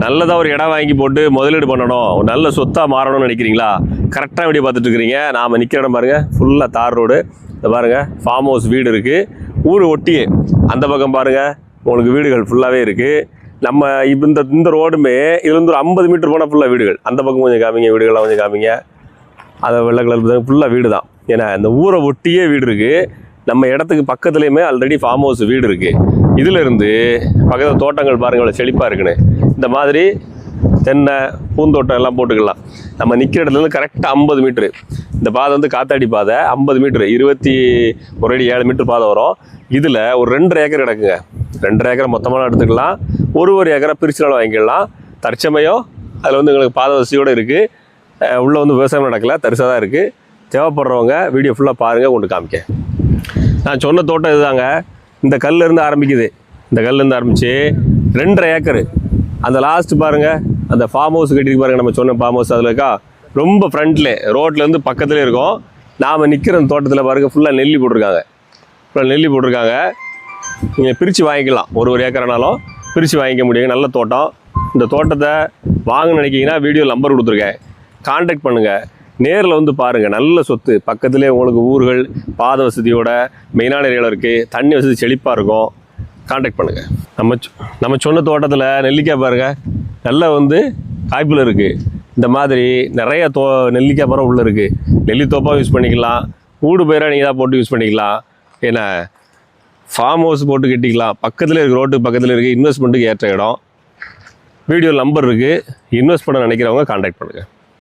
நல்லதாக ஒரு இடம் வாங்கி போட்டு முதலீடு பண்ணணும், நல்ல சொத்தாக மாறணும்னு நினைக்கிறீங்களா? கரெக்டாக வீடியோ பார்த்துட்டு இருக்கிறீங்க. நாம் நிற்கிற இடம் பாருங்கள், ஃபுல்லாக தார் ரோடு. இந்த பாருங்கள், ஃபார்ம் ஹவுஸ் வீடு இருக்குது. ஊர் ஒட்டியே அந்த பக்கம் பாருங்கள் உங்களுக்கு வீடுகள் ஃபுல்லாகவே இருக்குது. நம்ம இந்த ரோடுமே இதுலேருந்து ஒரு 50 மீட்டர் போனால் ஃபுல்லாக வீடுகள். அந்த பக்கம் கொஞ்சம் காமிங்க, வீடுகள்லாம் கொஞ்சம் காமிங்க. அதை வெள்ளை கலர் ஃபுல்லாக வீடு தான். ஏன்னா இந்த ஊரை ஒட்டியே வீடு இருக்குது. நம்ம இடத்துக்கு பக்கத்துலேயுமே ஆல்ரெடி ஃபார்ம் ஹவுஸ் வீடு இருக்குது. இதிலேருந்து பக்கத்தில் தோட்டங்கள் பாருங்கள் இவ்வளோ செழிப்பாக இருக்குன்னு. இந்த மாதிரி தென்னை பூந்தோட்டம் எல்லாம் போட்டுக்கலாம். நம்ம நிற்கிற இடத்துலேருந்து கரெக்டாக 50 மீட்ரு. இந்த பாதை வந்து காத்தாடி பாதை 50 மீட்ரு, 21 அடி 7 மீட்டர் பாதை வரும். இதில் ஒரு 2.5 ஏக்கர் கிடக்குங்க. 2.5 ஏக்கரை மொத்தமாக எடுத்துக்கலாம், ஒரு ஏக்கரை பிரிச்சுனாலும் வாங்கிக்கலாம். தற்சமயம் அதில் வந்து எங்களுக்கு பாதை வசதியோடு இருக்குது. உள்ளே வந்து விவசாயம் நடக்கல, தரிசாக தான் இருக்குது. தேவைப்படுறவங்க வீடியோ ஃபுல்லாக பாருங்கள், கொண்டு காமிக்க. நான் சொன்ன தோட்டம் இதுதாங்க. இந்த கல்லேருந்து ஆரம்பிக்குது. இந்த கல்லேருந்து ஆரம்பித்து 2.5 ஏக்கரு. அந்த லாஸ்ட் பாருங்கள், அந்த ஃபார்ம் ஹவுஸ் கட்டிட்டு பாருங்கள். நம்ம சொன்ன ஃபார்ம் ஹவுஸ் அதில் இருக்கா, ரொம்ப ஃப்ரண்ட்லே ரோட்லேருந்து பக்கத்துலேயே இருக்கும். நாம் நிற்கிற அந்த தோட்டத்தில் பாருங்கள் ஃபுல்லாக நெல்லி போட்டிருக்காங்க. ஃபுல்லாக நெல்லி போட்டிருக்காங்க. நீங்கள் பிரித்து வாங்கிக்கலாம், ஒரு ஏக்கரானாலும் பிரித்து வாங்கிக்க முடியுங்க. நல்ல தோட்டம். இந்த தோட்டத்தை வாங்கன்னு நினைக்கிங்கன்னா வீடியோ நம்பர் கொடுத்துருக்கேன், கான்டாக்ட் பண்ணுங்கள். நேரில் வந்து பாருங்கள். நல்ல சொத்து, பக்கத்துலேயே உங்களுக்கு ஊர்கள், பாத வசதியோட மெயினான ஏரியாவில் இருக்குது. தண்ணி வசதி செழிப்பாக இருக்கும். கான்டாக்ட் பண்ணுங்கள். நம்ம சொன்ன தோட்டத்தில் நெல்லிக்காய் பாருங்கள், நல்லா வந்து காய்ப்பில் இருக்குது. இந்த மாதிரி நிறைய நெல்லிக்காய் மரம் உள்ளே இருக்குது. நெல்லித்தோப்பாக யூஸ் பண்ணிக்கலாம், ஊடு பயிராக நீங்கள் தான் போட்டு யூஸ் பண்ணிக்கலாம். ஏன்னா ஃபார்ம் ஹவுஸ் போட்டு கட்டிக்கலாம். பக்கத்தில் இருக்குது, ரோட்டுக்கு பக்கத்தில் இருக்குது. இன்வெஸ்ட்மெண்ட்டுக்கு ஏற்ற இடம். வீடியோ நம்பர் இருக்குது. இன்வெஸ்ட் பண்ண நினைக்கிறவங்க கான்டாக்ட் பண்ணுங்கள்.